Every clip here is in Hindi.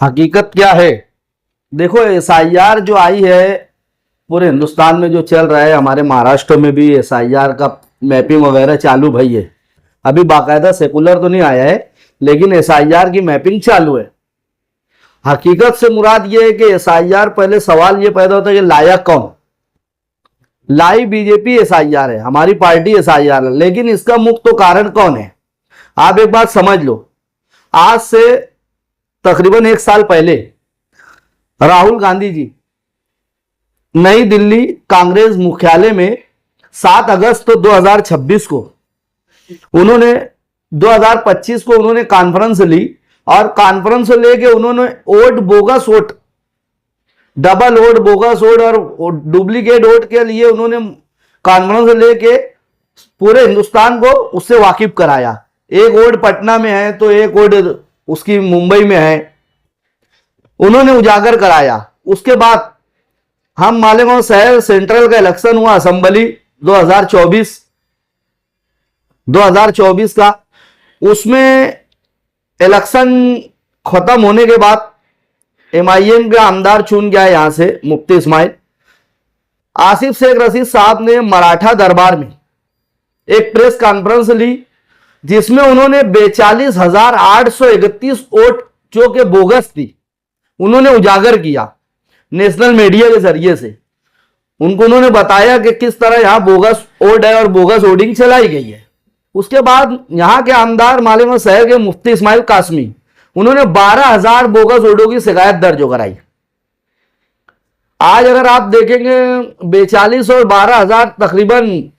हकीकत क्या है? देखो, एसआईआर जो आई है पूरे हिंदुस्तान में जो चल रहा है, हमारे महाराष्ट्र में भी एसआईआर का मैपिंग वगैरह चालू भाई है। अभी बाकायदा सेकुलर तो नहीं आया है, लेकिन एसआईआर की मैपिंग चालू है। हकीकत से मुराद ये है कि एसआईआर, पहले सवाल ये पैदा होता है कि लाया कौन? लाई बीजेपी एसआईआर है, हमारी पार्टी एसआईआर है, लेकिन इसका मुख्य कारण कौन है? आप एक बात समझ लो, आज से तकरीबन 1 साल पहले राहुल गांधी जी नई दिल्ली कांग्रेस मुख्यालय में 7 अगस्त 2026 को उन्होंने 2025 को उन्होंने कॉन्फ्रेंस ली, और कॉन्फ्रेंस लेके उन्होंने vote, bogus vote, double vote, bogus vote और डुप्लीकेट वोट के लिए उन्होंने कॉन्फ्रेंस लेके पूरे हिंदुस्तान को उससे वाकिफ कराया। एक वोट पटना में है तो एक वोट उसकी मुंबई में है, उन्होंने उजागर कराया। उसके बाद हम मालेगांव शहर सेंट्रल का इलेक्शन हुआ, असेंबली 2024 का, उसमें इलेक्शन खत्म होने के बाद एमआईएम का आमदार चुन गया यहां से, मुफ्ती इस्माइल। आसिफ शेख रशीद साहब ने मराठा दरबार में एक प्रेस कॉन्फ्रेंस ली, जिसमें उन्होंने 42,831 वोट जो कि बोगस थी उन्होंने उजागर किया नेशनल मीडिया के जरिए से। उन्होंने बताया कि किस तरह यहां बोगस वोट है और बोगस वोटिंग चलाई गई है। उसके बाद यहां के आमदार मालेगांव शहर के मुफ्ती इस्माइल कासमी, उन्होंने 12,000 बोगस वोटों की शिकायत दर्ज कराई। आज अगर आप देखेंगे 42 और 12,000, तकरीबन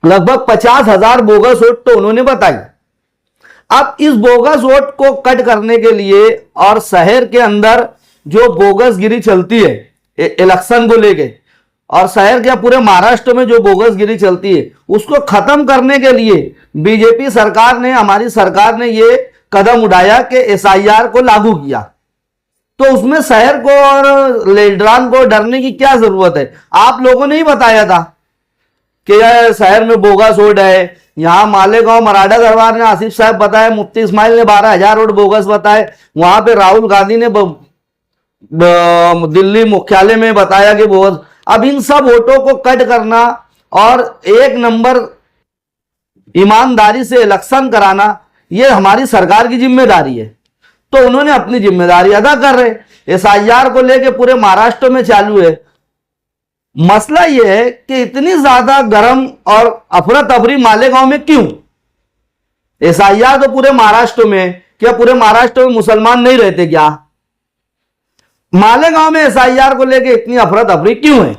लगभग 50,000 बोगस वोट तो उन्होंने बताई। अब इस बोगस वोट को कट करने के लिए और शहर के अंदर जो बोगसगिरी चलती है इलेक्शन को लेके, और शहर के पूरे महाराष्ट्र में जो बोगसगिरी चलती है उसको खत्म करने के लिए बीजेपी सरकार ने, हमारी सरकार ने ये कदम उठाया कि एसआईआर को लागू किया। तो उसमें शहर को और लीडरान को डरने की क्या जरूरत है? आप लोगों ने ही बताया था कि यह शहर में बोगस वोट है। यहां मालेगांव मराठा दरबार ने आसिफ साहब बताया, मुफ्ती इस्माइल ने 12,000 वोट बोगस बताए, वहां पे राहुल गांधी ने दिल्ली मुख्यालय में बताया कि बोगस। अब इन सब वोटों को कट करना और एक नंबर ईमानदारी से इलेक्शन कराना, यह हमारी सरकार की जिम्मेदारी है। तो उन्होंने अपनी जिम्मेदारी अदा कर रहे। एसआईआर को लेके पूरे महाराष्ट्र में चालू है। मसला यह है कि इतनी ज्यादा गर्म और अफरा तफरी मालेगांव में क्यों? एसआईआर तो पूरे महाराष्ट्र में, क्या पूरे महाराष्ट्र में मुसलमान नहीं रहते क्या? मालेगांव में एसआईआर को लेके इतनी अफरा तफरी क्यों है?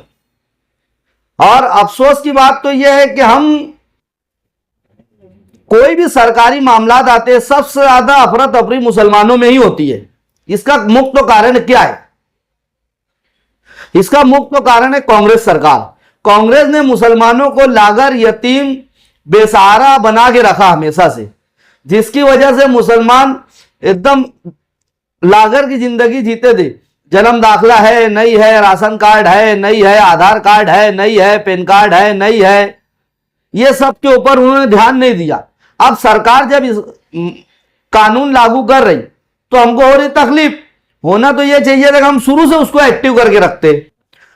और अफसोस की बात तो यह है कि हम कोई भी सरकारी मामला आते हैं, सबसे ज्यादा अफरा तफरी मुसलमानों में ही होती है। इसका मुख्य कारण क्या है? इसका मुख्य कारण है कांग्रेस सरकार। कांग्रेस ने मुसलमानों को लागर, यतीम, बेसहारा बना के रखा हमेशा से, जिसकी वजह से मुसलमान एकदम लागर की जिंदगी जीते थे। जन्म दाखला है नहीं है, राशन कार्ड है नहीं है, आधार कार्ड है नहीं है, पैन कार्ड है नहीं है, ये सब के ऊपर उन्होंने ध्यान नहीं दिया। अब सरकार जब इस कानून लागू कर रही तो हमको हो रही तकलीफ। होना तो यह चाहिए था कि हम शुरू से उसको एक्टिव करके रखते।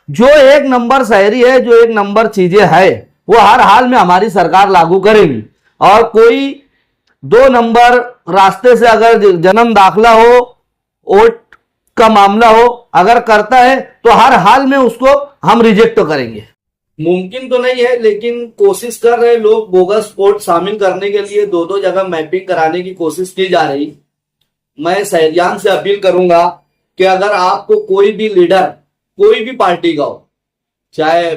जो एक नंबर शहरी है, जो एक नंबर चीजें है, वो हर हाल में हमारी सरकार लागू करेगी। और कोई 2 नंबर रास्ते से अगर जन्म दाखला हो, वोट का मामला हो, अगर करता है तो हर हाल में उसको हम रिजेक्ट करेंगे। मुमकिन तो नहीं है, लेकिन कोशिश कर रहे लोग। बोगस वोट शामिल करने के लिए 2-2 जगह मैपिंग कराने की कोशिश की जा रही। मैं शहरियान से अपील करूंगा कि अगर आपको कोई भी लीडर, कोई भी पार्टी का हो, चाहे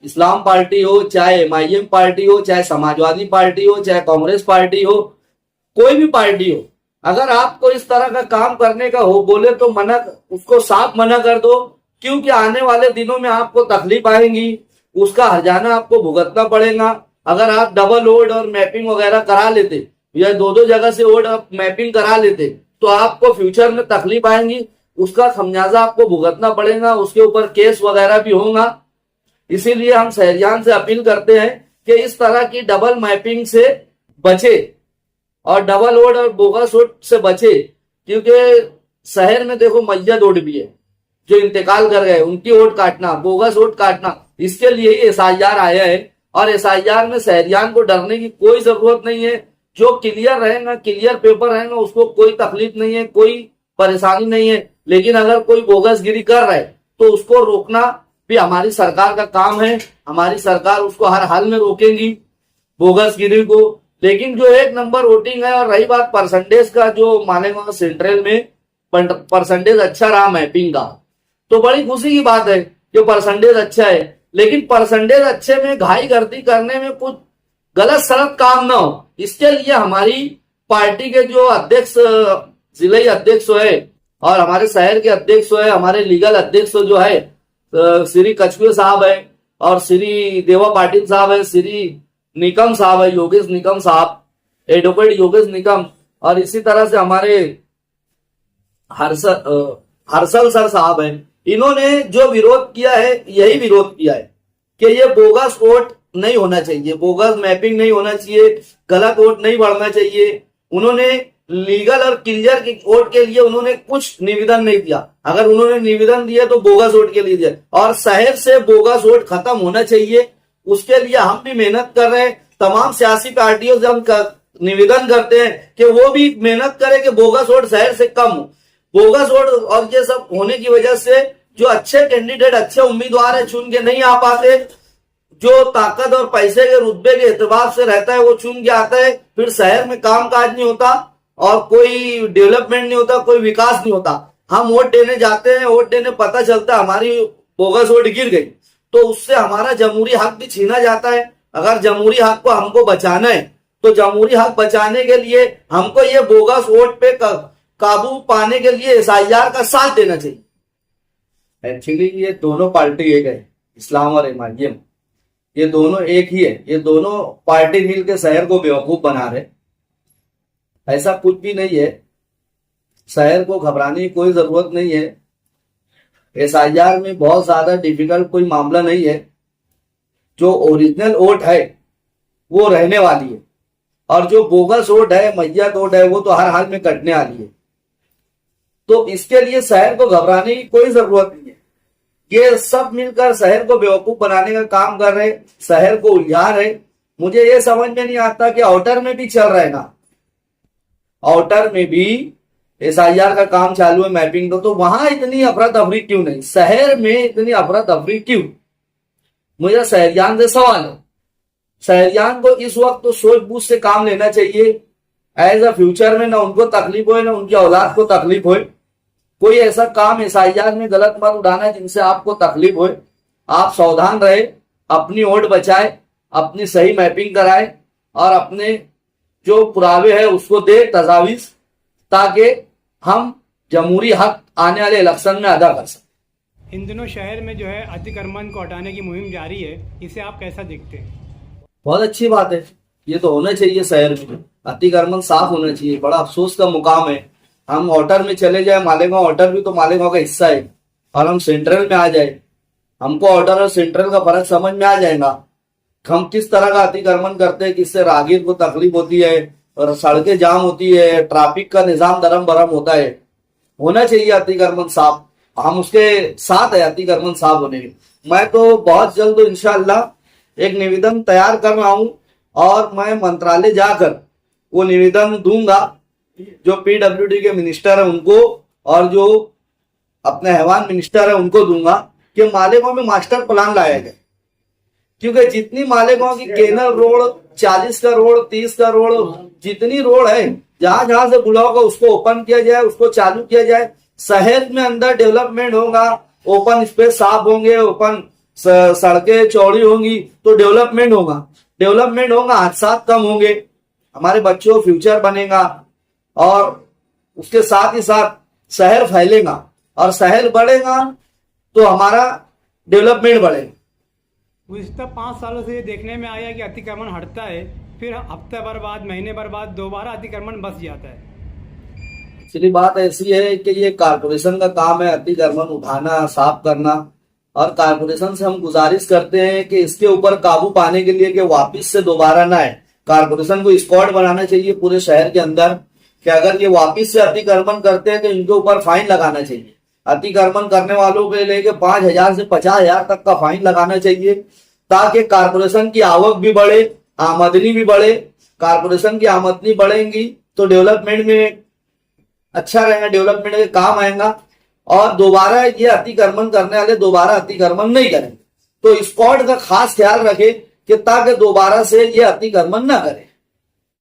इस्लाम पार्टी हो, चाहे एमआईएम पार्टी हो, चाहे समाजवादी पार्टी हो, चाहे कांग्रेस पार्टी हो, कोई भी पार्टी हो, अगर आपको इस तरह का काम करने का हो बोले तो उसको साफ मना कर दो। क्योंकि आने वाले दिनों में आपको तकलीफ आएंगी, उसका हर्जाना आपको भुगतना पड़ेगा। अगर आप डबल वोट और मैपिंग वगैरह करा लेते या 2-2 जगह से वोट आप मैपिंग करा लेते तो आपको फ्यूचर में तकलीफ आएंगी, उसका खमियाजा आपको भुगतना पड़ेगा, उसके ऊपर केस वगैरह भी होगा। इसीलिए हम शहरियान से अपील करते हैं कि इस तरह की डबल मैपिंग से बचे और डबल वोट और बोगस वोट से बचे। क्योंकि शहर में देखो मैयत वोट भी है, जो इंतकाल कर गए उनकी वोट काटना, बोगस वोट काटना, इसके लिए ही एसआईआर आया है। और एसआईआर में शहरियान को डरने की कोई जरूरत नहीं है। जो क्लियर रहेगा, क्लियर पेपर रहेगा, उसको कोई तकलीफ नहीं है, कोई परेशानी नहीं है। लेकिन अगर कोई बोगसगिरी कर रहा है तो उसको रोकना भी हमारी सरकार का काम है। हमारी सरकार उसको हर हाल में रोकेगी बोगसगिरी को। लेकिन जो एक नंबर वोटिंग है, और रही बात परसेंटेज का, जो मालेगांव सेंट्रल में परसेंटेज अच्छा रहा मैपिंग का, तो बड़ी खुशी की बात है कि परसेंटेज अच्छा है। लेकिन परसेंटेज अच्छे में घाई गर्दी करने में कुछ गलत सलत काम ना हो, इसके लिए हमारी पार्टी के जो अध्यक्ष, जिले अध्यक्ष है और हमारे शहर के अध्यक्ष है, हमारे लीगल अध्यक्ष जो है श्री कछुए साहब है, और श्री देवा पाटिल साहब है, श्री निकम साहब है, योगेश निकम साहब, एडवोकेट योगेश निकम, और इसी तरह से हमारे हर्षल सर साहब हैं। इन्होंने जो विरोध किया है, यही विरोध किया है कि ये बोगस वोट नहीं होना चाहिए, बोगस मैपिंग नहीं होना चाहिए, गलत वोट नहीं बढ़ना चाहिए। उन्होंने लीगल और क्लियर की वोट के लिए उन्होंने कुछ निवेदन नहीं दिया। अगर उन्होंने निवेदन दिया तो बोगस वोट के लिए दिया, और शहर से बोगस वोट खत्म होना चाहिए। उसके लिए हम भी मेहनत कर रहे हैं। तमाम सियासी पार्टियों से हम निवेदन करते हैं कि वो भी मेहनत करें कि बोगस वोट शहर से कम हो। बोगस वोट और ये सब होने की वजह से जो अच्छे कैंडिडेट, अच्छे उम्मीदवार है, चुन के नहीं आ पाते। जो ताकत और पैसे के रुतबे के एतबार से रहता है वो चुन के आता है, फिर शहर में काम काज नहीं होता और कोई डेवलपमेंट नहीं होता, कोई विकास नहीं होता। हम वोट देने जाते हैं, वोट देने पता चलता है हमारी बोगस वोट गिर गई, तो उससे हमारा जमहूरी हक भी छीना जाता है। अगर जमहूरी हक को हमको बचाना है तो जमहूरी हक बचाने के लिए हमको ये बोगस वोट पे काबू पाने के लिए एसआईआर का साथ देना चाहिए। एक्चुअली ये दोनों पार्टी एक है, इस्लाम और एमआईएम, ये दोनों एक ही है। ये दोनों पार्टी मिलकर शहर को बेवकूफ बना रहे। ऐसा कुछ भी नहीं है, शहर को घबराने की कोई जरूरत नहीं है। एसआईआर में बहुत ज्यादा डिफिकल्ट कोई मामला नहीं है। जो ओरिजिनल वोट है वो रहने वाली है, और जो बोगस वोट है, मैयत वोट है, वो तो हर हाल में कटने वाली है। तो इसके लिए शहर को घबराने की कोई जरूरत नहीं है। ये सब मिलकर शहर को बेवकूफ बनाने का काम कर रहे, शहर को उलझा रहे। मुझे ये समझ में नहीं आता कि आउटर में भी चल रहा है ना, आउटर में भी एसआईआर का काम चालू है मैपिंग तो वहां इतनी अफरा तफरी क्यों नहीं, शहर में इतनी अफरा तफरी क्यों? मुझे शहरियान से सवाल है। शहरियान को इस वक्त तो सोच बूझ से काम लेना चाहिए, एज अ फ्यूचर में ना उनको तकलीफ हो ना उनकी औलाद को तकलीफ हो। कोई ऐसा काम एसआईआर में गलत मत उठाना जिनसे आपको तकलीफ हो। आप सावधान रहे, अपनी वोट बचाए, अपनी सही मैपिंग कराए, और अपने जो पुरावे है उसको दे तजावीज, ताकि हम जमहूरी हक आने वाले इलेक्शन में अदा कर सकें। इन दिनों शहर में जो है अतिक्रमण को हटाने की मुहिम जारी है, इसे आप कैसा देखते हैं? बहुत अच्छी बात है, ये तो होना चाहिए। शहर में अतिक्रमण साफ होना चाहिए। बड़ा अफसोस का मुकाम है हम आउटर में चले जाए, मालेगांव आउटर भी तो मालेगांव का हिस्सा है, और हम सेंट्रल में आ जाए। हमको आउटर और सेंट्रल का फर्क समझ में आ जाएगा। हम किस तरह का अतिक्रमण करते हैं, किससे राहगीर को तकलीफ होती है और सड़कें जाम होती है, ट्रैफिक का निजाम दरम बरम होता है। होना चाहिए अतिक्रमण साफ, हम उसके साथ है अतिक्रमण साफ होने के। मैं तो बहुत जल्द इंशाअल्लाह एक निवेदन तैयार कर रहा हूं, और मैं मंत्रालय जाकर वो निवेदन दूंगा जो पीडब्ल्यूडी के मिनिस्टर है उनको, और जो अपने हैवान मिनिस्टर है उनको दूंगा कि मालेगांव में मास्टर प्लान लाया जाए। क्योंकि जितनी मालेगांव की केनल रोड, 40 का रोड, 30 का रोड, जितनी रोड है, जहां जहां से बुलाओ का उसको ओपन किया जाए, उसको चालू किया जाए। शहर में अंदर डेवलपमेंट होगा, ओपन स्पेस साफ होंगे, ओपन सड़कें चौड़ी होंगी तो डेवलपमेंट होगा। डेवलपमेंट होगा, हादसा कम होंगे, हमारे बच्चों फ्यूचर बनेगा, और उसके साथ ही साथ शहर फैलेगा, और शहर बढ़ेगा तो हमारा डेवलपमेंट बढ़ेगा। गुज़िश्ता 5 सालों से ये देखने में आया कि अतिक्रमण हटता है, फिर हफ्ते भर बाद, महीने भर बाद दोबारा अतिक्रमण बस जाता है। एक्चुअली बात ऐसी है कि ये कारपोरेशन का काम है अतिक्रमण उठाना, साफ करना, और कारपोरेशन से हम गुजारिश करते हैं कि इसके ऊपर काबू पाने के लिए कि वापस से दोबारा ना आए। कारपोरेशन को स्क्वाड बनाना चाहिए पूरे शहर के अंदर, कि अगर ये वापिस से अतिक्रमण करते हैं तो इनके ऊपर फाइन लगाना चाहिए। अतिक्रमण करने वालों के लेके 5,000 से 50,000 तक का फाइन लगाना चाहिए, ताकि कारपोरेशन की आवक भी बढ़े, आमदनी भी बढ़े। कारपोरेशन की आमदनी बढ़ेगी तो डेवलपमेंट में अच्छा रहेगा, डेवलपमेंट के काम आएगा और दोबारा ये अतिक्रमण करने वाले दोबारा अतिक्रमण नहीं करेंगे। तो स्क्वाड का खास ख्याल रखे कि ताकि दोबारा से ये अतिक्रमण ना करें।